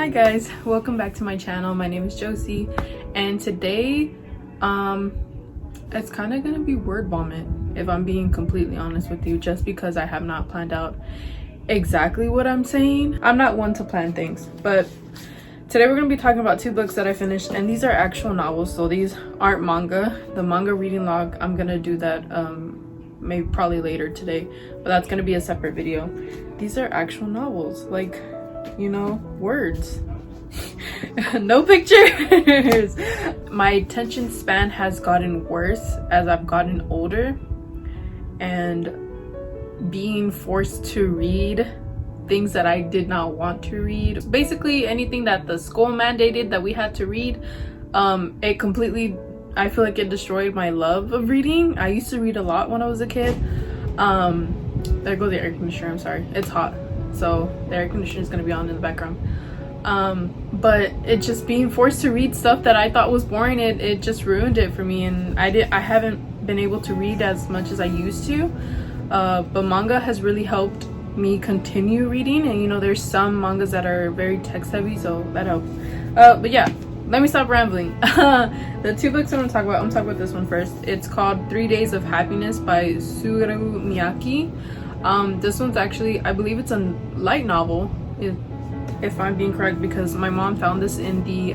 Hi guys, welcome back to my channel. My name is Josie, and today it's kind of gonna be word vomit, if I'm being completely honest with you, just because I have not planned out exactly what I'm saying. I'm not one to plan things, but today we're gonna be talking about two books that I finished, and these are actual novels, so these aren't manga. The manga reading log, I'm gonna do that maybe probably later today, but that's gonna be a separate video. These are actual novels, like, you know, words. No pictures. My attention span has gotten worse as I've gotten older, and being forced to read things that I did not want to read, basically anything that the school mandated that we had to read, it completely, I feel like it destroyed my love of reading. I used to read a lot when I was a kid. There goes the air conditioner, I'm sorry, it's hot, so the air conditioner is going to be on in the background. But it just being forced to read stuff that I thought was boring, it just ruined it for me, and I haven't been able to read as much as I used to, but manga has really helped me continue reading, and you know, there's some mangas that are very text heavy, so that helps. But yeah, let me stop rambling. The two books I'm gonna talk about this one first. It's called 3 Days of Happiness by Suguru Miyake. This one's actually, I believe it's a light novel, if I'm being correct, because my mom found this in the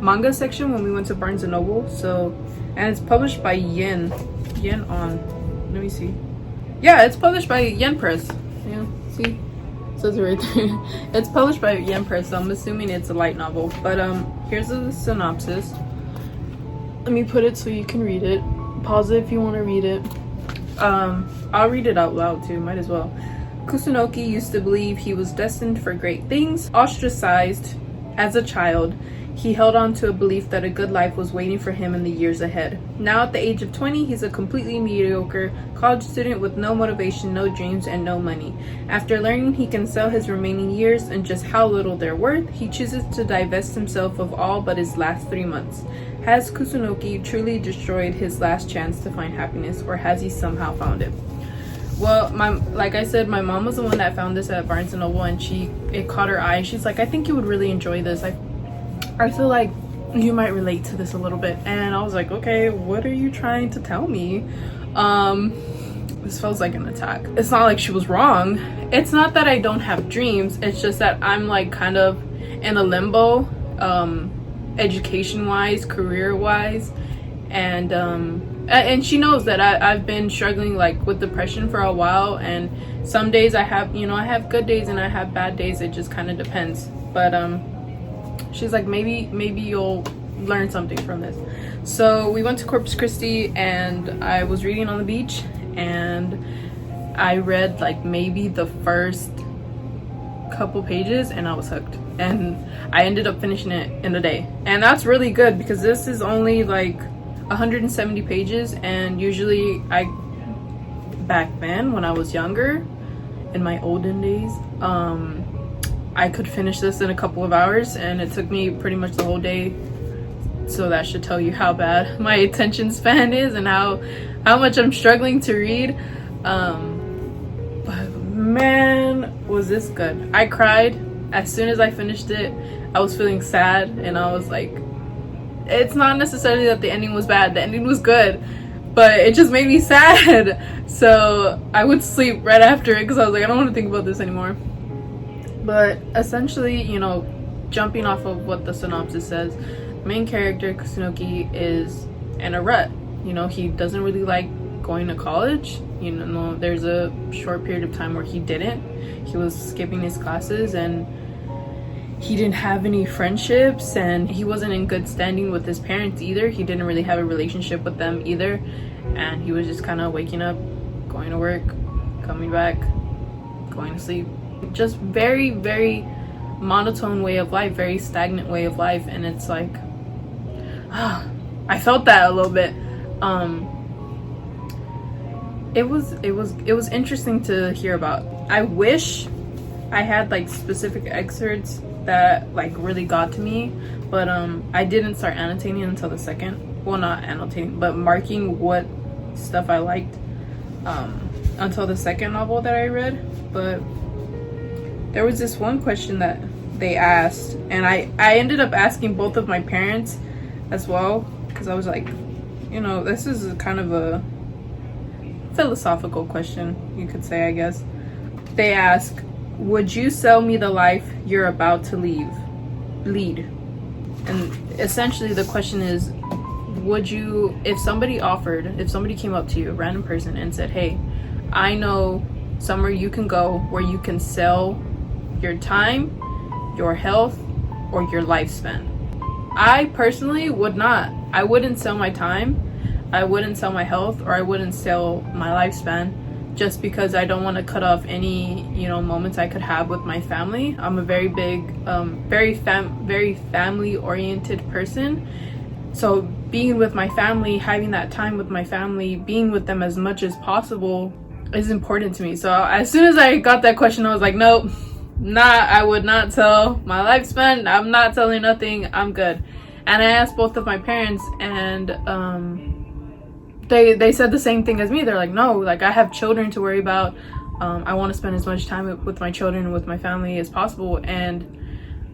manga section when we went to Barnes & Noble. So, and it's published by Yen on, let me see. Yeah, it's published by Yen Press. Yeah, see? It says it right there. It's published by Yen Press, so I'm assuming it's a light novel. But here's the synopsis. Let me put it so you can read it. Pause it if you want to read it. I'll read it out loud too, might as well. Kusunoki used to believe he was destined for great things. Ostracized as a child, he held on to a belief that a good life was waiting for him in the years ahead. Now at the age of 20, he's a completely mediocre college student with no motivation, no dreams, and no money. After learning he can sell his remaining years and just how little they're worth, he chooses to divest himself of all but his last 3 months. Has Kusunoki truly destroyed his last chance to find happiness, or has he somehow found it? Well, like I said, my mom was the one that found this at Barnes & Noble, and it caught her eye. She's like, I think you would really enjoy this. I feel like you might relate to this a little bit. And I was like, okay, what are you trying to tell me? This feels like an attack. It's not like she was wrong. It's not that I don't have dreams. It's just that I'm like kind of in a limbo, education-wise, career-wise, and she knows that I've been struggling like with depression for a while, and some days I have, you know, I have good days and I have bad days. It just kind of depends. But she's like, maybe you'll learn something from this. So we went to Corpus Christi, and I was reading on the beach, and I read like maybe the first couple pages and I was hooked, and I ended up finishing it in a day. And that's really good, because this is only like 170 pages, and usually back then when I was younger, in my olden days, I could finish this in a couple of hours, and it took me pretty much the whole day. So that should tell you how bad my attention span is and how much I'm struggling to read. But man, was this good. I cried as soon as I finished it. I was feeling sad, and I was like, it's not necessarily that the ending was bad, the ending was good, but it just made me sad. So I would sleep right after it, because I was like, I don't want to think about this anymore. But essentially, you know, jumping off of what the synopsis says, main character Kusunoki is in a rut. You know, he doesn't really like going to college. You know, there's a short period of time where he didn't. He was skipping his classes, and he didn't have any friendships, and he wasn't in good standing with his parents either. He didn't really have a relationship with them either, and he was just kind of waking up, going to work, coming back, going to sleep. Just very, very monotone way of life, very stagnant way of life. And it's like, I felt that a little bit. It was interesting to hear about. I wish I had like specific excerpts that like really got to me, but I didn't start annotating until the second, well, not annotating, but marking what stuff I liked until the second novel that I read. But there was this one question that they asked, and I ended up asking both of my parents as well, because I was like, you know, this is kind of a philosophical question, you could say, I guess. They ask, would you sell me the life you're about to lead? And essentially the question is, would you, if somebody came up to you, a random person, and said, hey, I know somewhere you can go where you can sell your time, your health, or your lifespan. I personally would not. I wouldn't sell my time, I wouldn't sell my health, or I wouldn't sell my lifespan, just because I don't want to cut off any, you know, moments I could have with my family. I'm a very big, very family oriented person. So being with my family, having that time with my family, being with them as much as possible is important to me. So as soon as I got that question, I was like, nope, I would not sell my lifespan. I'm not selling nothing. I'm good. And I asked both of my parents, and they said the same thing as me. They're like, no, like, I have children to worry about. I want to spend as much time with my children and with my family as possible. And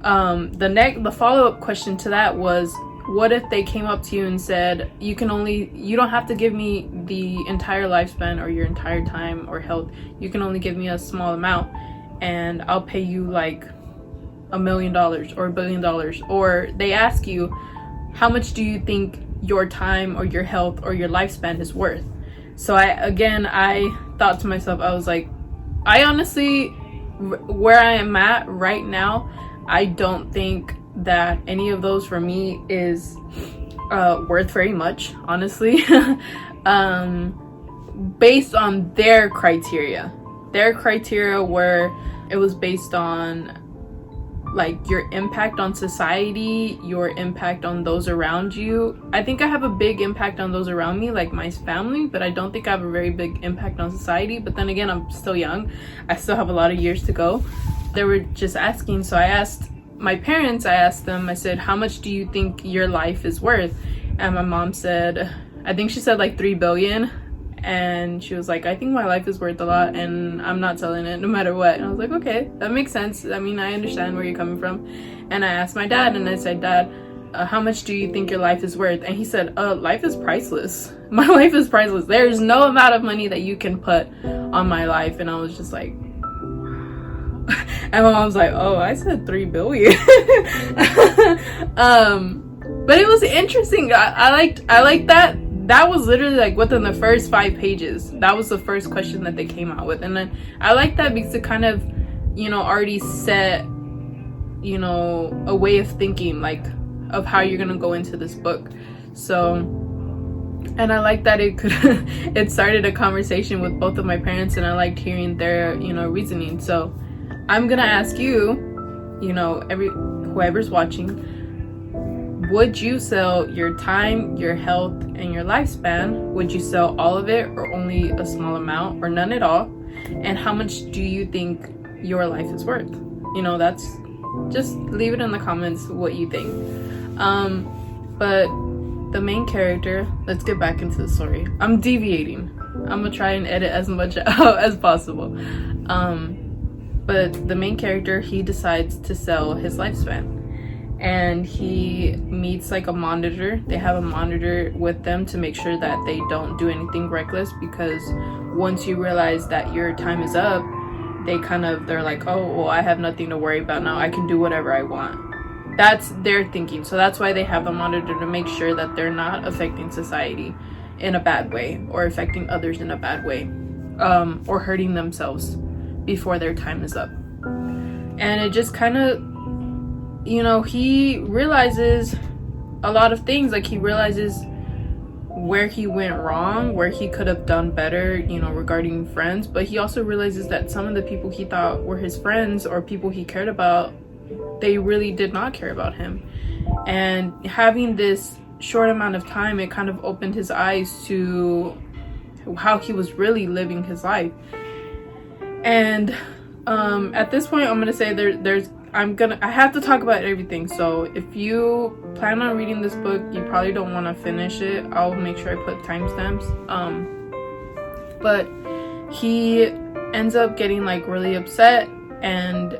the follow-up question to that was, what if they came up to you and said, you don't have to give me the entire lifespan or your entire time or health. You can only give me a small amount, and I'll pay you like $1 million or $1 billion. Or they ask you, how much do you think your time or your health or your lifespan is worth? So I thought to myself, I was like, I honestly, where I am at right now, I don't think that any of those for me is worth very much, honestly. Based on their criteria where it was based on like your impact on society, your impact on those around you. I think I have a big impact on those around me, like my family, but I don't think I have a very big impact on society. But then again, I'm still young. I still have a lot of years to go. They were just asking, so I asked my parents, I said, how much do you think your life is worth? And my mom said, I think she said like 3 billion. And she was like, I think my life is worth a lot, and I'm not selling it no matter what. And I was like, okay, that makes sense. I mean, I understand where you're coming from. And I asked my dad, and I said, Dad, how much do you think your life is worth? And he said, life is priceless. My life is priceless. There's no amount of money that you can put on my life. And I was just like, and my mom's like, oh, I said 3 billion. But it was interesting. I liked that. That was literally like within the first 5 pages. That was the first question that they came out with. And then I like that because it kind of, you know, already set, you know, a way of thinking, like, of how you're gonna go into this book. So, and I like that it started a conversation with both of my parents, and I liked hearing their, you know, reasoning. So I'm gonna ask you, you know, whoever's watching, would you sell your time, your health, and your lifespan? Would you sell all of it, or only a small amount, or none at all? And how much do you think your life is worth? You know, that's, just leave it in the comments what you think. But the main character, let's get back into the story. I'm deviating. I'm gonna try and edit as much out as possible. But the main character, he decides to sell his lifespan. And he meets like a monitor. They have a monitor with them to make sure that they don't do anything reckless, because once you realize that your time is up, they're like, oh, well, I have nothing to worry about now. I can do whatever I want. That's their thinking. So that's why they have the monitor, to make sure that they're not affecting society in a bad way, or affecting others in a bad way, or hurting themselves before their time is up. And it just kind of, you know, he realizes a lot of things. Like, he realizes where he went wrong, where he could have done better, you know, regarding friends. But he also realizes that some of the people he thought were his friends, or people he cared about, they really did not care about him. And having this short amount of time, it kind of opened his eyes to how he was really living his life. And at this point, I'm gonna say I have to talk about everything. So if you plan on reading this book, you probably don't want to finish it. I'll make sure I put timestamps. But he ends up getting like really upset, and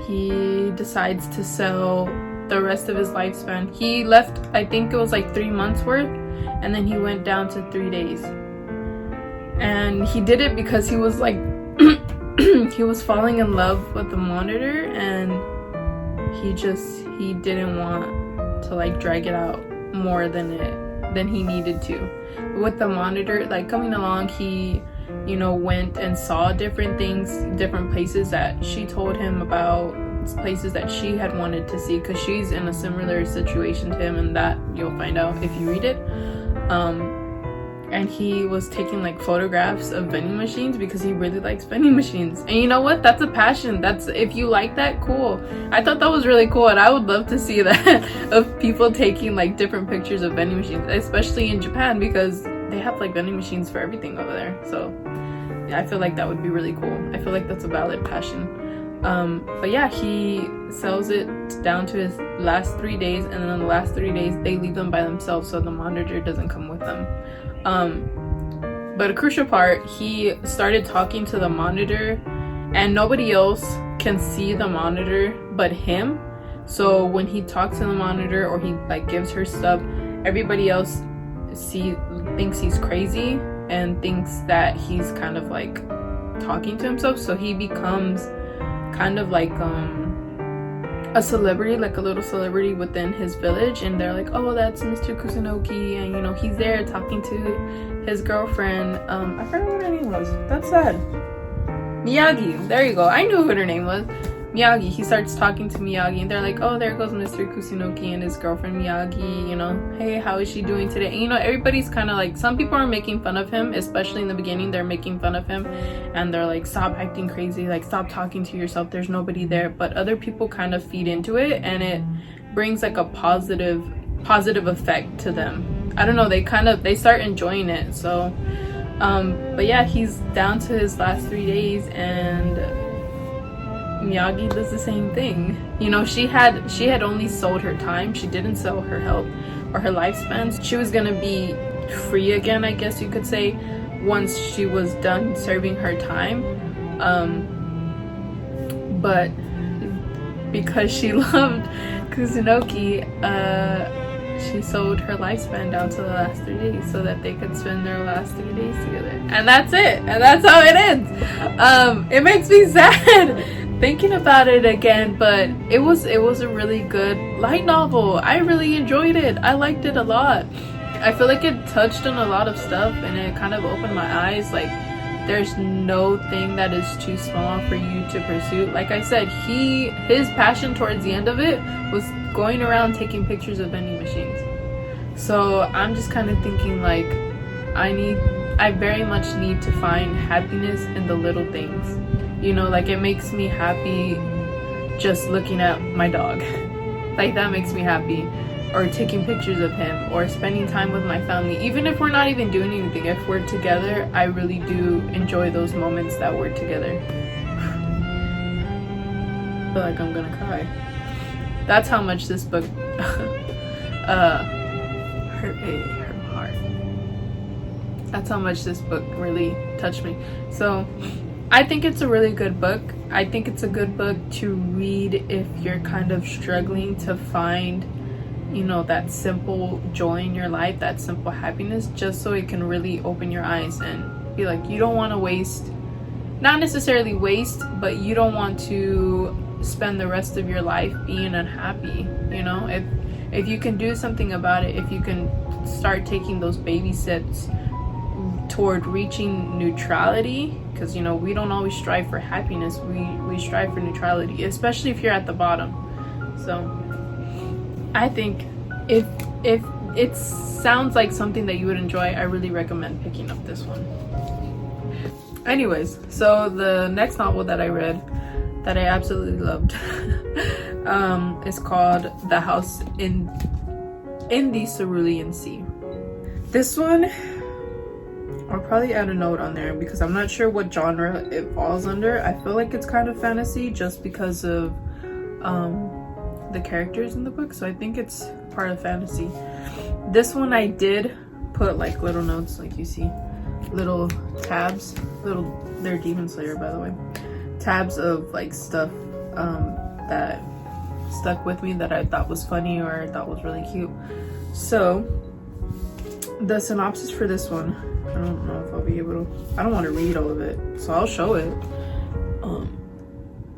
he decides to sell the rest of his lifespan. He left, I think it was like 3 months worth, and then he went down to 3 days. And he did it because he was like he was falling in love with the monitor, and he didn't want to like drag it out more than he needed to. With the monitor like coming along, he, you know, went and saw different things, different places that she told him about, places that she had wanted to see, because she's in a similar situation to him, and that you'll find out if you read it. And he was taking like photographs of vending machines because he really likes vending machines. And you know what, that's a passion. That's, if you like that, cool. I thought that was really cool, and I would love to see that of people taking like different pictures of vending machines, especially in Japan, because they have like vending machines for everything over there. So yeah, I feel like that would be really cool. I feel like that's a valid passion. But yeah, he sells it down to his last 3 days, and then on the last 3 days they leave them by themselves, so the monitor doesn't come with them. But a crucial part, he started talking to the monitor, and nobody else can see the monitor but him. So when he talks to the monitor, or he like gives her stuff, everybody else thinks he's crazy and thinks that he's kind of like talking to himself. So he becomes kind of like a celebrity, like a little celebrity within his village, and they're like, oh, that's Mr. Kusunoki, and you know, he's there talking to his girlfriend. I forgot what her name was. That's sad. Miyagi. There you go. I knew what her name was. Miyagi. He starts talking to Miyagi, and they're like, oh, there goes Mr. Kusunoki and his girlfriend Miyagi, you know, hey, how is she doing today? And you know, everybody's kind of like, some people are making fun of him, especially in the beginning. They're making fun of him, and they're like, stop acting crazy, like stop talking to yourself, there's nobody there. But other people kind of feed into it, and it brings like a positive effect to them. I don't know, they start enjoying it. So but yeah, he's down to his last 3 days, and Miyagi does the same thing. You know, she had only sold her time. She didn't sell her health or her lifespan. She was gonna be free again, I guess you could say, once she was done serving her time. But because she loved Kusunoki, she sold her lifespan down to the last 3 days so that they could spend their last 3 days together. And that's it. And that's how it ends. It makes me sad thinking about it again, but it was a really good light novel. I really enjoyed it. I liked it a lot. I feel like it touched on a lot of stuff, and it kind of opened my eyes. Like, there's no thing that is too small for you to pursue. Like I said, his passion towards the end of it was going around taking pictures of vending machines. So I'm just kind of thinking, like, I very much need to find happiness in the little things. You know, like, it makes me happy just looking at my dog. Like, that makes me happy. Or taking pictures of him, or spending time with my family. Even if we're not even doing anything, if we're together, I really do enjoy those moments that we're together. I feel like I'm gonna cry. That's how much this book hurt my heart. That's how much this book really touched me. So I think it's a really good book. I think it's a good book to read if you're kind of struggling to find, you know, that simple joy in your life, that simple happiness, just so it can really open your eyes and be like, you don't want to waste, not necessarily waste, but you don't want to spend the rest of your life being unhappy. You know, if you can do something about it, if you can start taking those baby steps toward reaching neutrality, because, you know, we don't always strive for happiness, we strive for neutrality, especially if you're at the bottom. So I think if it sounds like something that you would enjoy, I really recommend picking up this one. Anyways, so the next novel that I read that I absolutely loved is called The House in the Cerulean Sea. This one, I'll probably add a note on there because I'm not sure what genre it falls under. I feel like it's kind of fantasy just because of the characters in the book, so I think it's part of fantasy. This one I did put like little notes, like you see, little tabs, they're Demon Slayer, by the way, tabs of like stuff that stuck with me, that I thought was funny or I thought was really cute. So the synopsis for this one, I don't know if I'll be able to, I don't want to read all of it, so I'll show it.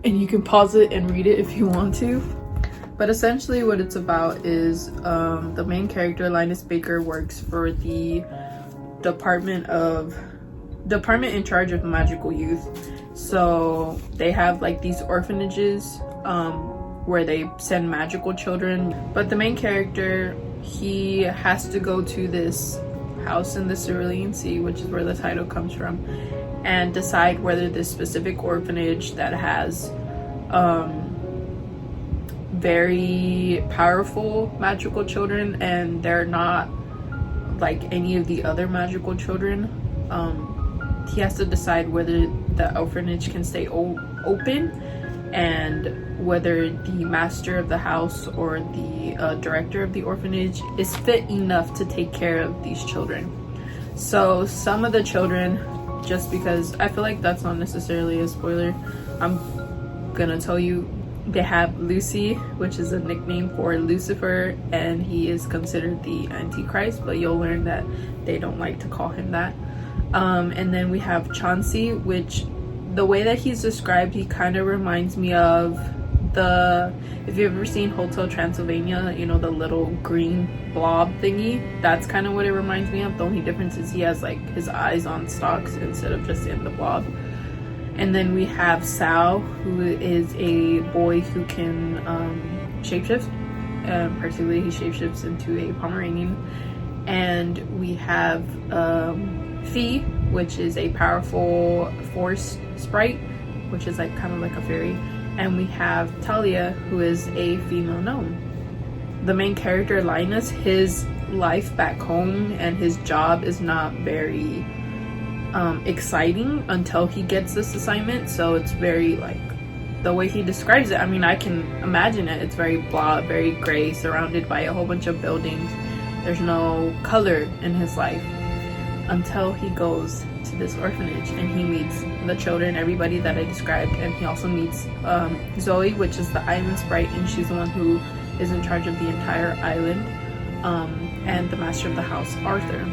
And you can pause it and read it if you want to. But essentially what it's about is the main character, Linus Baker, works for the department in charge of magical youth. So they have like these orphanages where they send magical children. But the main character, he has to go to this house in the Cerulean Sea, which is where the title comes from, and decide whether this specific orphanage that has very powerful magical children, and they're not like any of the other magical children, he has to decide whether the orphanage can stay open, and whether the master of the house or the director of the orphanage is fit enough to take care of these children. So some of the children, just because I feel like that's not necessarily a spoiler, I'm gonna tell you, they have Lucy, which is a nickname for Lucifer, and he is considered the Antichrist, but you'll learn that they don't like to call him that. And then we have Chauncey, which the way that he's described, he kind of reminds me of if you've ever seen Hotel Transylvania, you know, the little green blob thingy, that's kind of what it reminds me of. The only difference is he has like his eyes on stalks instead of just in the blob. And then we have Sal, who is a boy who can shapeshift. Particularly he shapeshifts into a Pomeranian. And we have Fee, which is a powerful force sprite, which is like kind of like a fairy. And we have Talia, who is a female gnome. The main character, Linus, his life back home and his job is not very exciting until he gets this assignment. So it's very like, the way he describes it, I mean, I can imagine it. It's very blah, very gray, surrounded by a whole bunch of buildings. There's no color in his life until he goes to this orphanage and he meets the children, everybody that I described, and he also meets Zoe, which is the island sprite, and she's the one who is in charge of the entire island, and the master of the house, Arthur.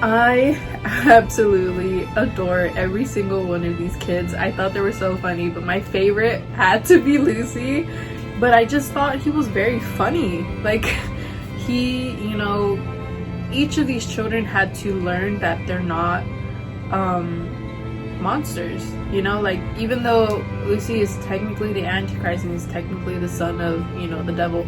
I absolutely adore every single one of these kids. I thought they were so funny, but my favorite had to be Lucy. But I just thought he was very funny. Like, he, you know, each of these children had to learn that they're not monsters, you know, like, even though Lucy is technically the Antichrist and he's technically the son of, you know, the devil,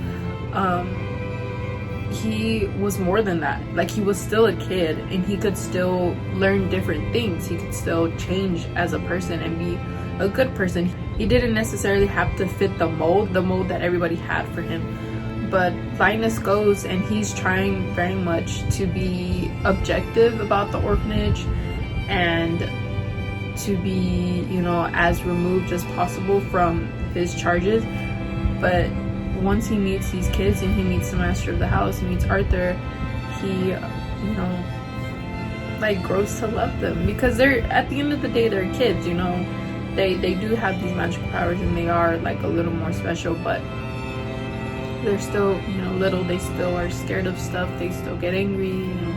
he was more than that. Like, he was still a kid and he could still learn different things. He could still change as a person and be a good person. He didn't necessarily have to fit the mold that everybody had for him. But Linus goes and he's trying very much to be objective about the orphanage and to be, you know, as removed as possible from his charges. But once he meets these kids and he meets the master of the house, he meets Arthur, he, you know, like, grows to love them, because they're, at the end of the day, they're kids, you know. They do have these magical powers and they are like a little more special, but they're still, you know, little. They still are scared of stuff. They still get angry, you know,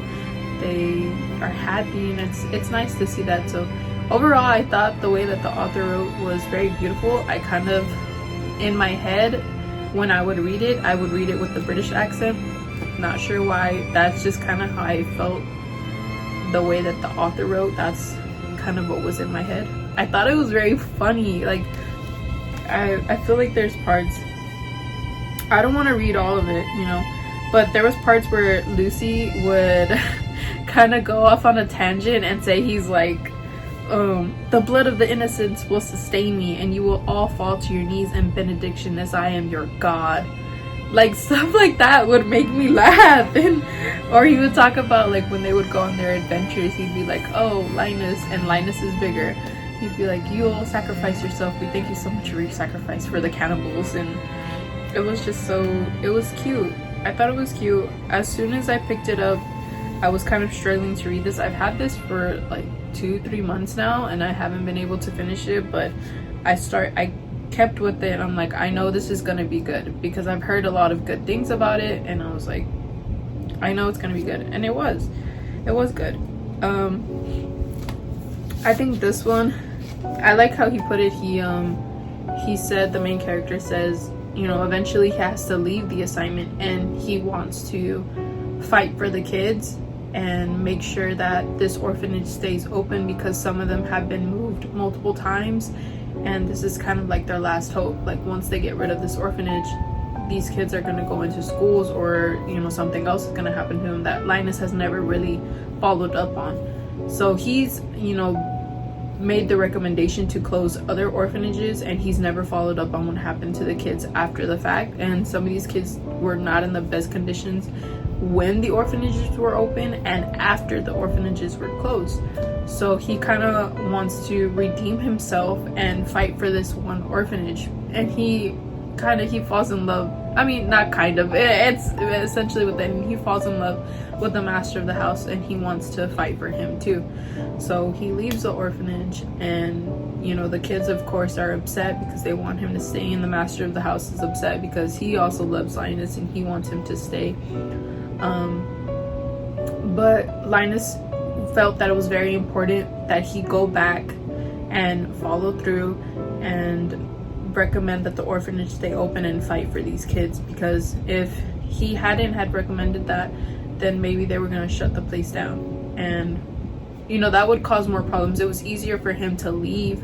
they are happy, and it's nice to see that. So overall, I thought the way that the author wrote was very beautiful. I kind of, in my head, when I would read it, I would read it with the British accent. Not sure why. That's just kind of how I felt. The way that the author wrote, that's kind of what was in my head. I thought it was very funny. Like, I feel like there's parts, I don't want to read all of it, you know, but there was parts where Lucy would kind of go off on a tangent and say he's like, the blood of the innocents will sustain me, and you will all fall to your knees in benediction as I am your God. Like, stuff like that would make me laugh. And or he would talk about, like, when they would go on their adventures, he'd be like, oh, Linus, and Linus is bigger, he'd be like, you'll sacrifice yourself, we thank you so much for your sacrifice for the cannibals. And it was just so, it was cute. I thought it was cute. As soon as I picked it up, I was kind of struggling to read this. I've had this for like 2-3 months now and I haven't been able to finish it, but I kept with it. I'm like, I know this is gonna be good because I've heard a lot of good things about it, and I was like, I know it's gonna be good, and it was good. I think this one, I like how he put it. He said, the main character says, you know, eventually he has to leave the assignment and he wants to fight for the kids and make sure that this orphanage stays open because some of them have been moved multiple times, and this is kind of like their last hope. Like, once they get rid of this orphanage, these kids are going to go into schools, or, you know, something else is going to happen to them that Linus has never really followed up on. So he's, you know, made the recommendation to close other orphanages, and he's never followed up on what happened to the kids after the fact. And some of these kids were not in the best conditions when the orphanages were open and after the orphanages were closed. So he kind of wants to redeem himself and fight for this one orphanage, and he falls in love. I mean, not kind of, it's essentially with them. He falls in love with the master of the house, and he wants to fight for him too. So he leaves the orphanage, and, you know, the kids of course are upset because they want him to stay, and the master of the house is upset because he also loves Linus and he wants him to stay. But Linus felt that it was very important that he go back and follow through and recommend that the orphanage stay open and fight for these kids, because if he hadn't had recommended that, then maybe they were going to shut the place down, and, you know, that would cause more problems. It was easier for him to leave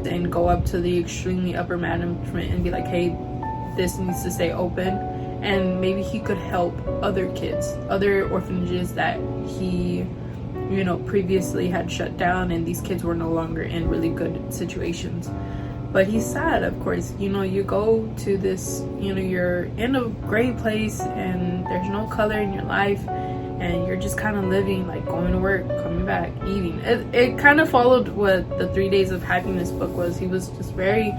and go up to the extremely upper management and be like, hey, this needs to stay open, and maybe he could help other kids, other orphanages that he, you know, previously had shut down, and these kids were no longer in really good situations. But he's sad, of course. You know, you go to this, you know, you're in a great place and there's no color in your life, and you're just kind of living, like going to work, coming back, eating. It kind of followed what the 3 Days of Happiness book was. He was just very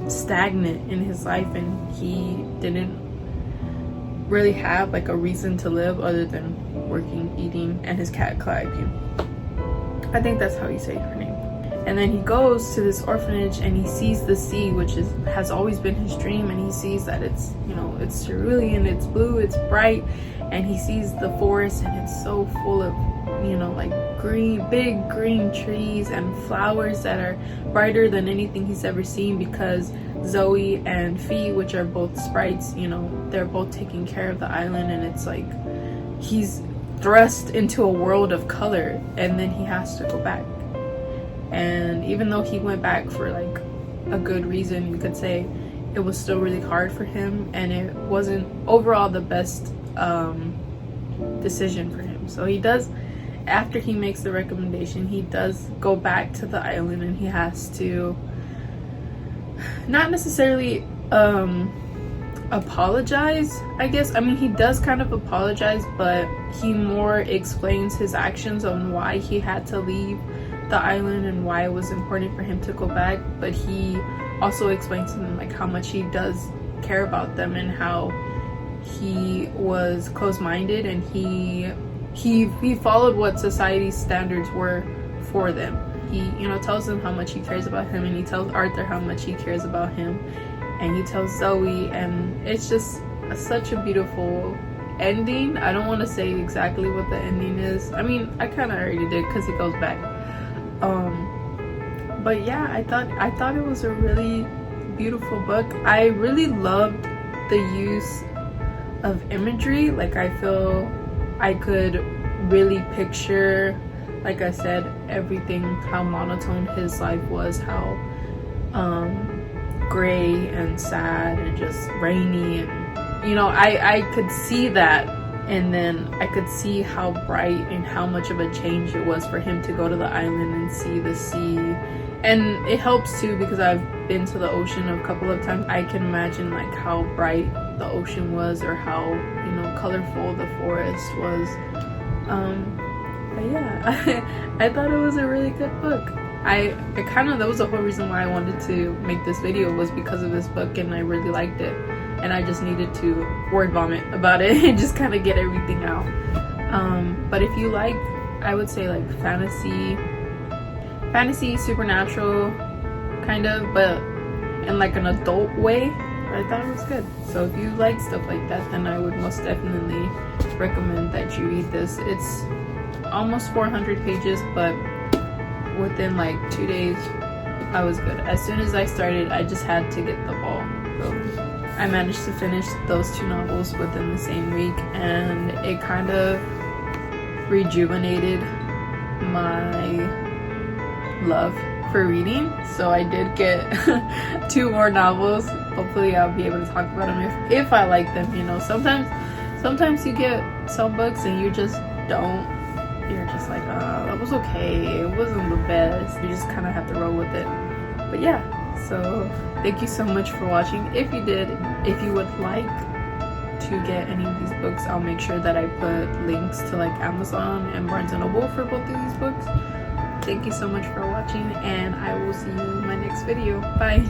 stagnant in his life, and he didn't really have like a reason to live other than working, eating, and his cat Calliope. I think that's how you say her name. And then he goes to this orphanage and he sees the sea, which has always been his dream, and he sees that it's, you know, it's cerulean, it's blue, it's bright, and he sees the forest and it's so full of, you know, like big green trees and flowers that are brighter than anything he's ever seen, because Zoe and Fee, which are both sprites, you know, they're both taking care of the island, and it's like he's thrust into a world of color, and then he has to go back. And even though he went back for like a good reason, you could say, it was still really hard for him, and it wasn't overall the best decision for him. So he does, after he makes the recommendation, he does go back to the island, and he has to not necessarily apologize, I guess. I mean, he does kind of apologize, but he more explains his actions on why he had to leave the island and why it was important for him to go back. But he also explains to them like how much he does care about them, and how he was close-minded, and he followed what society's standards were for them. He, you know, tells them how much he cares about him, and he tells Arthur how much he cares about him, and he tells Zoe, and it's just such a beautiful ending. I don't want to say exactly what the ending is. I mean, I kind of already did because he goes back. But yeah, I thought it was a really beautiful book. I really loved the use of imagery. Like, I feel I could really picture, like I said, everything, how monotone his life was, how gray and sad and just rainy, and, you know, I could see that. And then I could see how bright and how much of a change it was for him to go to the island and see the sea. And it helps too, because I've been to the ocean a couple of times. I can imagine like how bright the ocean was, or how, you know, colorful the forest was. But yeah, I thought it was a really good book. That was the whole reason why I wanted to make this video, was because of this book, and I really liked it. And I just needed to word vomit about it and just kind of get everything out. But if you like, I would say like fantasy, supernatural kind of, but in like an adult way. I thought it was good. So if you like stuff like that, then I would most definitely recommend that you read this. It's almost 400 pages, but within like 2 days I was good. As soon as I started, I just had to get the ball going. I managed to finish those 2 novels within the same week, and it kind of rejuvenated my love for reading. So I did get 2 more novels. Hopefully I'll be able to talk about them if I like them. You know, sometimes you get some books and you just don't, you're just like, oh, that was okay, it wasn't the best. You just kind of have to roll with it. But yeah, so thank you so much for watching. If you would like to get any of these books, I'll make sure that I put links to like Amazon and Barnes & Noble for both of these books. Thank you so much for watching, and I will see you in my next video. Bye.